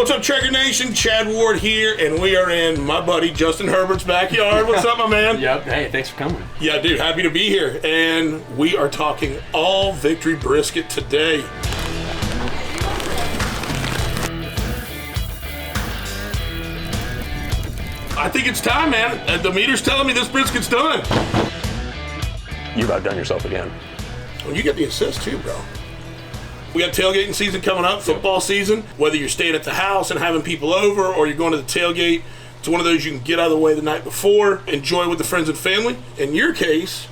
What's up, Traeger Nation? Chad Ward here, and we are in my buddy Justin Herbert's backyard. What's up, my man? Yep. Hey, thanks for coming. Yeah, dude, happy to be here. And we are talking all Victory Brisket today. I think it's time, man. The meter's telling me this brisket's done. You've outdone yourself again. Well, you get the assist too, bro. We got tailgating season coming up, football season. Whether you're staying at the house and having people over or you're going to the tailgate, it's one of those you can get out of the way the night before, enjoy with the friends and family. In your case,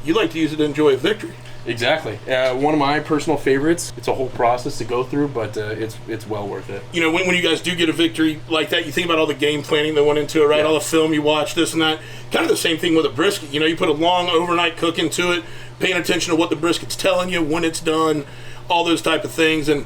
you like to use it to enjoy a victory. Exactly. One of my personal favorites. It's a whole process to go through, but it's well worth it. You know, when you guys do get a victory like that, you think about all the game planning that went into it, right? Yeah. All the film you watch, this and that. Kind of the same thing with a brisket. You know, you put a long overnight cook into it, paying attention to what the brisket's telling you, when it's done, all those type of things. And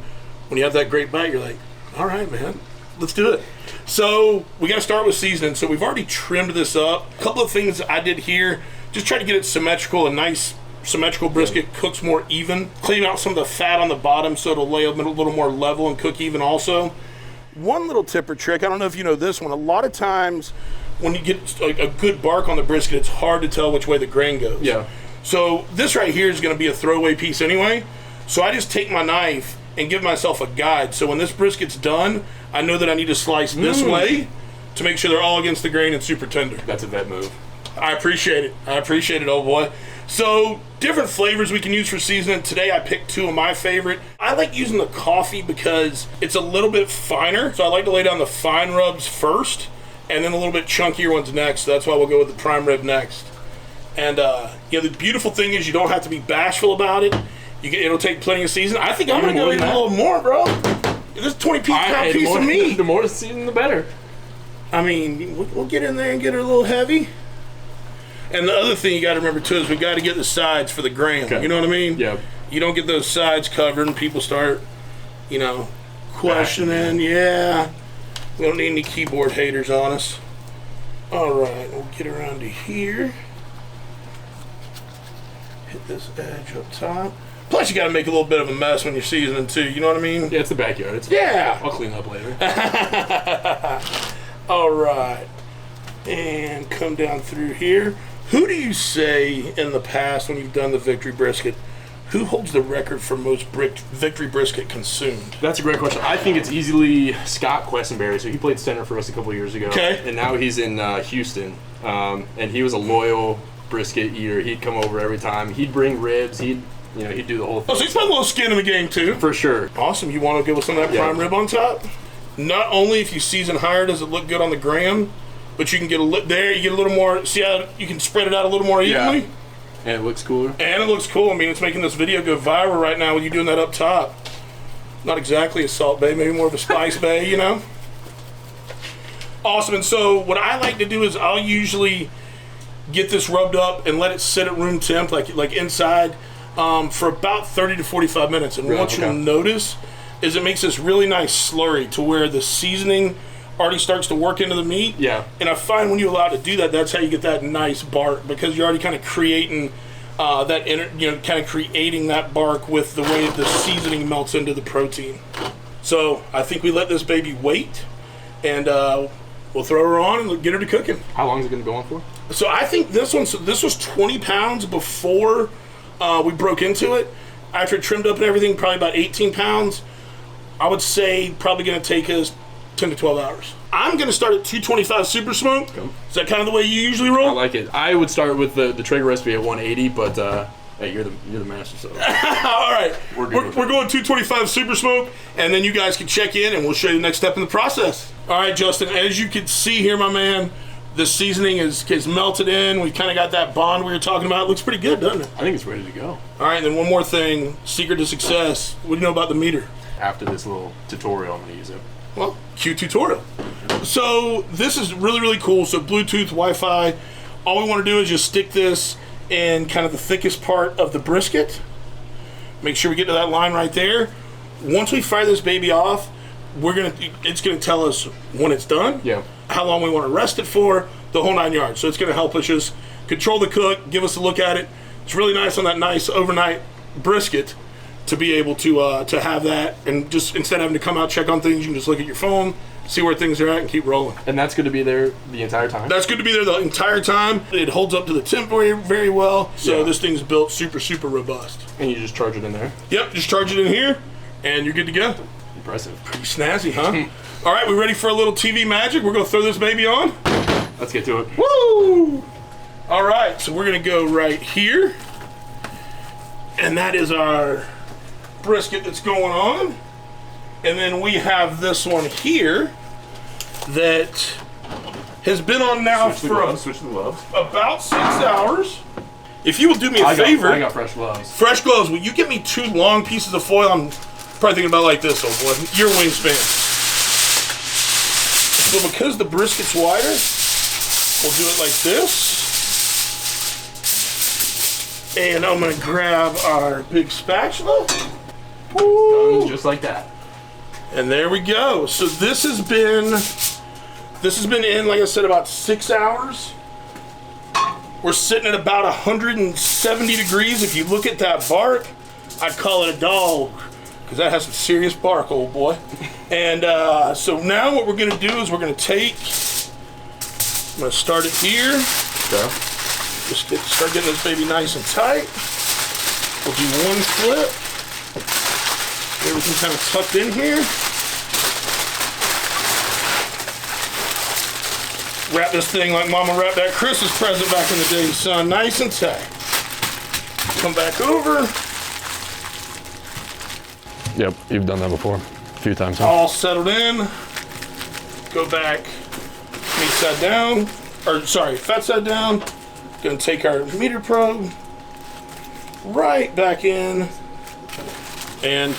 when you have that great bite, you're like, all right, man, let's do it. So we got to start with seasoning. So we've already trimmed this up. A couple of things I did here, just try to get it symmetrical, a nice symmetrical brisket, cooks more even. Clean out some of the fat on the bottom so it'll lay a little more level and cook even also. One little tip or trick, I don't know if you know this one, a lot of times when you get a good bark on the brisket, it's hard to tell which way the grain goes. Yeah. So this right here is going to be a throwaway piece anyway. So I just take my knife and give myself a guide. So when this brisket's done, I know that I need to slice this way to make sure they're all against the grain and super tender. That's a vet move. I appreciate it, old boy. So different flavors we can use for seasoning. Today I picked two of my favorite. I like using the coffee because it's a little bit finer. So I like to lay down the fine rubs first and then a little bit chunkier ones next. That's why we'll go with the prime rib next. And you know, the beautiful thing is you don't have to be bashful about it. It'll take plenty of seasoning. I think I'm going to go eat a little more, bro. This is a 20-pound piece of meat. The more seasoning, the better. I mean, we'll get in there and get it a little heavy. And the other thing you got to remember, too, is we got to get the sides for the gram. Okay. You know what I mean? Yeah. You don't get those sides covered and people start, you know, questioning. Yeah. We don't need any keyboard haters on us. All right. We'll get around to here. Hit this edge up top. Plus, you got to make a little bit of a mess when you're seasoning, too. You know what I mean? Yeah, it's the backyard. I'll clean up later. All right. And come down through here. Who do you say in the past when you've done the Victory Brisket, who holds the record for most Victory Brisket consumed? That's a great question. I think it's easily Scott Questenberry. So he played center for us a couple of years ago. Okay. And now he's in Houston. And he was a loyal brisket eater. He'd come over every time. He'd bring ribs. He'd do the whole thing. Oh, so he's got a little skin in the game, too. For sure. Awesome. You want to go with some of that prime rib on top? Not only if you season higher does it look good on the gram, but you can get you get a little more, see how you can spread it out a little more evenly? Yeah. And it looks cooler. And it looks cool. I mean, it's making this video go viral right now with you doing that up top. Not exactly a Salt Bay, maybe more of a Spice Bay, you know? Awesome. And so what I like to do is I'll usually get this rubbed up and let it sit at room temp, like inside, for about 30 to 45 minutes. And what you'll notice is it makes this really nice slurry to where the seasoning already starts to work into the meat. Yeah. And I find when you allow it to do that, that's how you get that nice bark, because you're already kind of creating creating that bark with the way the seasoning melts into the protein. So I think we let this baby wait, and we'll throw her on and get her to cooking. How long is it going to go on for? So I think this was 20 pounds before we broke into it. After it trimmed up and everything, probably about 18 pounds. I would say probably going to take us 10 to 12 hours. I'm going to start at 225 Super Smoke. Okay. Is that kind of the way you usually roll? I like it. I would start with the Traeger recipe at 180, but hey, you're the master. So. All right. We're going 225 Super Smoke, and then you guys can check in, and we'll show you the next step in the process. All right, Justin, as you can see here, my man, the seasoning is melted in. We kind of got that bond we were talking about. It looks pretty good, doesn't it? I think it's ready to go. All right, and then one more thing, secret to success. What do you know about the meter? After this little tutorial, I'm going to use it. Well, cue tutorial. So this is really, really cool. So Bluetooth, Wi-Fi. All we want to do is just stick this in kind of the thickest part of the brisket. Make sure we get to that line right there. Once we fire this baby off, it's gonna tell us when it's done. Yeah. How long we want to rest it for, the whole 9 yards. So it's gonna help us just control the cook, give us a look at it. It's really nice on that nice overnight brisket. to be able to have that, and just instead of having to come out, check on things, you can just look at your phone, see where things are at, and keep rolling. And that's good to be there the entire time? That's good to be there the entire time. It holds up to the temp very, very well, so this thing's built super, super robust. And you just charge it in there? Yep, just charge it in here, and you're good to go. Impressive. Pretty snazzy, huh? All right, we ready for a little TV magic? We're going to throw this baby on. Let's get to it. Woo! All right, so we're going to go right here, and that is our brisket that's going on. And then we have this one here that has been on now Switch the gloves. about 6 hours. If you will do me a favor. I got fresh gloves. Fresh gloves. Will you get me 2 long pieces of foil? I'm probably thinking about like this, old boy. Your wingspan. So because the brisket's wider, we'll do it like this. And I'm going to grab our big spatula. Done just like that. And there we go. So this has been in, like I said, about 6 hours. We're sitting at about 170 degrees. If you look at that bark, I'd call it a dog, because that has some serious bark, old boy. And so now what we're going to do is we're going to take, I'm going to start it here. Okay. Just start getting this baby nice and tight. We'll do one flip. Everything kind of tucked in here. Wrap this thing like Mama wrapped that Christmas present back in the day, son. Nice and tight. Come back over. Yep, you've done that before. A few times, huh? All settled in. Go back. Meat side down. Or, sorry, fat side down. Gonna take our meter probe right back in. And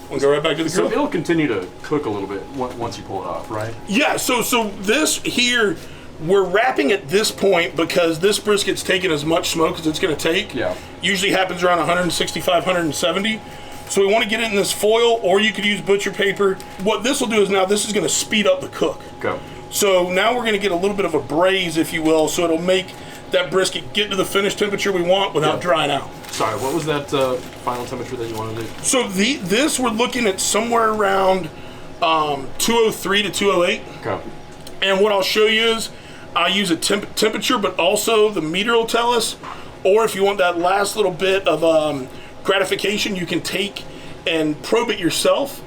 we'll go right back to the grill. So it'll continue to cook a little bit once you pull it off, right? Yeah, so this here, we're wrapping at this point because this brisket's taking as much smoke as it's going to take. Yeah. Usually happens around 165, 170. So we want to get it in this foil, or you could use butcher paper. What this will do is now this is going to speed up the cook. Okay. So now we're going to get a little bit of a braise, if you will, so it'll make that brisket get to the finished temperature we want without drying out. Sorry, what was that final temperature that you wanted to do? So this we're looking at somewhere around 203 to 208. Okay. And what I'll show you is I use a temperature, but also the meter will tell us. Or if you want that last little bit of gratification, you can take and probe it yourself.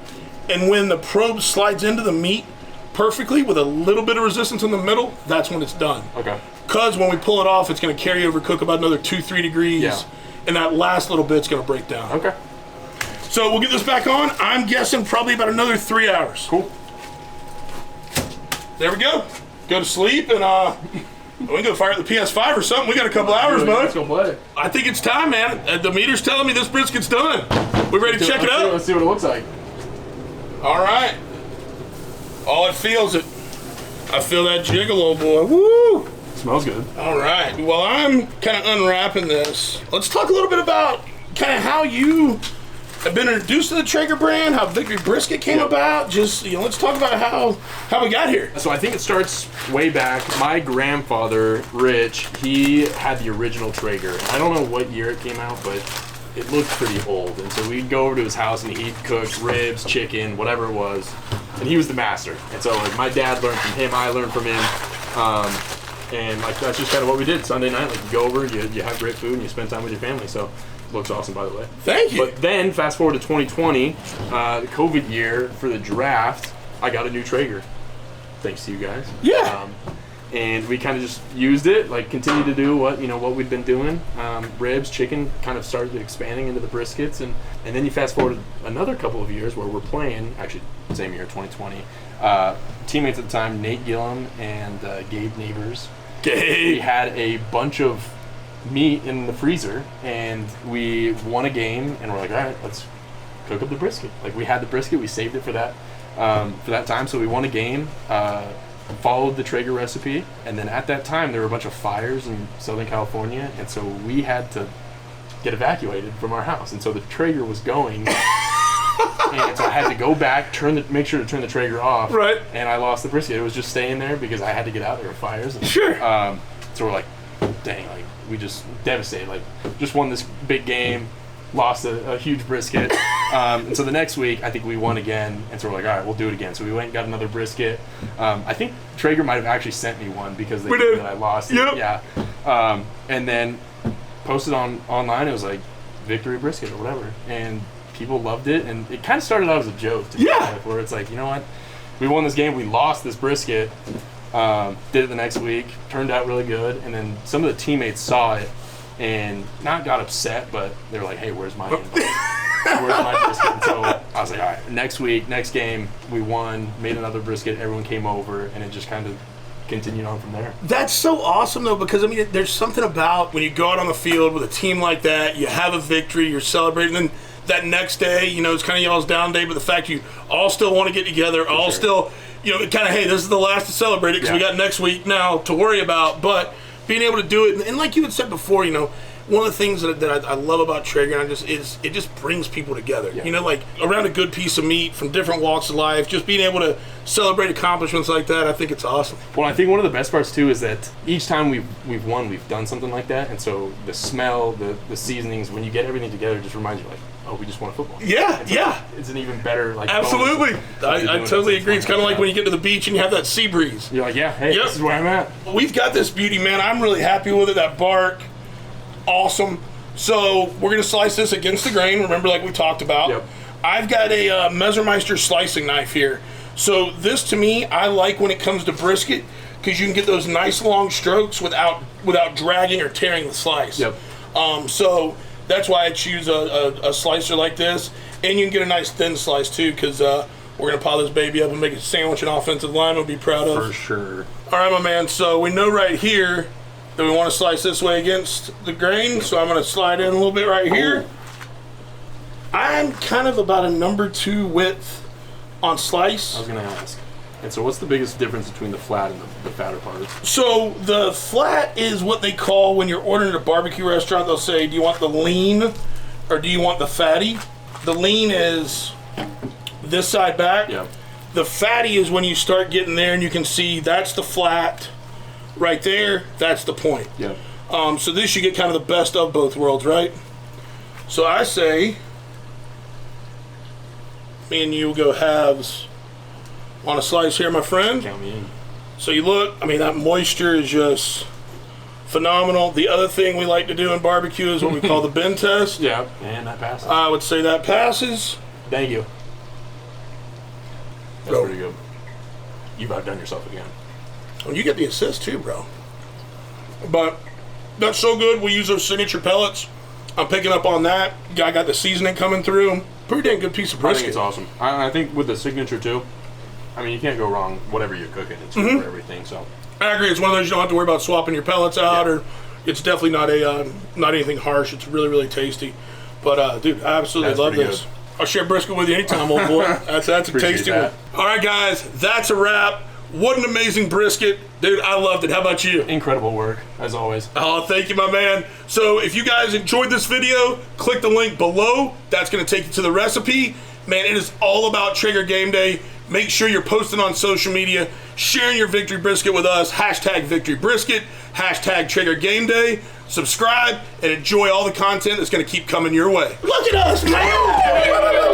And when the probe slides into the meat perfectly with a little bit of resistance in the middle, that's when it's done. Okay. Because when we pull it off, it's going to carry over, cook about another 2-3 degrees. Yeah. And that last little bit's going to break down. Okay. So we'll get this back on. I'm guessing probably about another 3 hours. Cool. There we go. Go to sleep, and we can go fire up the PS5 or something. We got a couple hours, bud. Let's go play. I think it's time, man. The meter's telling me this brisket's done. We ready to check it out? Let's see what it looks like. All right. Oh, it feels it. I feel that jiggle, old boy. Woo! Smells good. All right. Well, I'm kind of unwrapping this. Let's talk a little bit about kind of how you have been introduced to the Traeger brand, how Victory Brisket came about. Just, let's talk about how we got here. So I think it starts way back. My grandfather, Rich, he had the original Traeger. I don't know what year it came out, but it looked pretty old. And so we'd go over to his house and he'd cook ribs, chicken, whatever it was. And he was the master. And so like my dad learned from him, I learned from him. And like that's just kind of what we did Sunday night. Like you go over, you have great food, and you spend time with your family. So it looks awesome, by the way. Thank you. But then fast forward to 2020, the COVID year for the draft, I got a new Traeger. Thanks to you guys. Yeah. And we kind of just used it, like continued to do what we'd been doing. Ribs, chicken, kind of started expanding into the briskets, and then you fast forward another couple of years where we're playing. Actually, same year, 2020. Teammates at the time, Nate Gillum and Gabe Neighbors. We had a bunch of meat in the freezer, and we won a game, and we're like, all right, let's cook up the brisket. Like we had the brisket, we saved it for that time, so we won a game. Followed the Traeger recipe, and then at that time there were a bunch of fires in Southern California, and so we had to get evacuated from our house, and so the Traeger was going, and so I had to go back, make sure to turn the Traeger off, right? And I lost the brisket. It was just staying there because I had to get out. There were fires. And, sure. So we're like, dang, like we just devastated. Like just won this big game, lost a huge brisket. And so the next week, I think we won again, and so we're like, all right, we'll do it again. So we went and got another brisket. I think Traeger might have actually sent me one because they knew that I lost it. Yep. Yeah. And then posted online. It was like Victory Brisket or whatever, and people loved it. And it kind of started out as a joke, to be honest, where it's like, you know what, we won this game, we lost this brisket. Did it the next week, turned out really good, and then some of the teammates saw it and not got upset, but they were like, hey, where's my invite? Where's my brisket? And so I was like, all right, next week, next game, we won, made another brisket, everyone came over, and it just kind of continued on from there. That's so awesome, though, because, I mean, there's something about when you go out on the field with a team like that, you have a victory, you're celebrating, and then that next day, you know, it's kind of y'all's down day, but the fact you all still want to get together, still, you know, kind of, hey, this is the last to celebrate it because we got next week now to worry about, but being able to do it, and like you had said before, you know, one of the things that I love about Traeger is it just brings people together. You know, like around a good piece of meat from different walks of life, just being able to celebrate accomplishments like that, I think it's awesome. Well, I think one of the best parts too is that each time we've won, we've done something like that, and so the smell, the seasonings, when you get everything together, it just reminds you like, oh, we just won a football. Yeah, it's an even better like. Absolutely, I totally agree. It's kind of like when you get to the beach and you have that sea breeze. You're like, yeah, hey, this is where I'm at. We've got this beauty, man. I'm really happy with it. That bark, awesome. So we're gonna slice this against the grain. Remember, like we talked about. Yep. I've got a Messermeister slicing knife here. So this, to me, I like when it comes to brisket because you can get those nice long strokes without dragging or tearing the slice. Yep. So that's why I choose a slicer like this, and you can get a nice thin slice too, because we're gonna pile this baby up and make a sandwich an offensive lineman will be proud of. For sure. All right, my man. So we know right here that we want to slice this way against the grain, so I'm gonna slide in a little bit right here. I'm kind of about a number 2 width on slice. I was gonna ask. And so what's the biggest difference between the flat and the fatter part? So the flat is what they call, when you're ordering at a barbecue restaurant, they'll say, do you want the lean or do you want the fatty? The lean is this side back. Yep. The fatty is when you start getting there and you can see that's the flat right there, that's the point. Yep. So this, you get kind of the best of both worlds, right? So I say, me and you will go halves on a slice here, my friend. Count me in. So you look, I mean, that moisture is just phenomenal. The other thing we like to do in barbecue is what we call the bend test. Yeah, and that passes. I would say that passes. Thank you. That's Bro. pretty good. You've outdone yourself again. Well, you get the assist too, bro. But that's so good. We use those signature pellets. I'm picking up on that. Guy got the seasoning coming through. Pretty dang good piece of I brisket. think it's awesome. I think with the signature too, I mean, you can't go wrong. Whatever you're cooking, it's good for everything. So I agree. It's one of those you don't have to worry about swapping your pellets out, or it's definitely not anything harsh. It's really, really tasty. But dude, I absolutely love this. Good. I'll share brisket with you anytime, old boy. That's a tasty one. All right, guys, that's a wrap. What an amazing brisket. Dude, I loved it. How about you? Incredible work, as always. Oh, thank you, my man. So if you guys enjoyed this video, click the link below. That's going to take you to the recipe. Man, it is all about Traeger Game Day. Make sure you're posting on social media, sharing your Victory Brisket with us, hashtag Victory Brisket, hashtag Traeger Game Day. Subscribe and enjoy all the content that's going to keep coming your way. Look at us, man!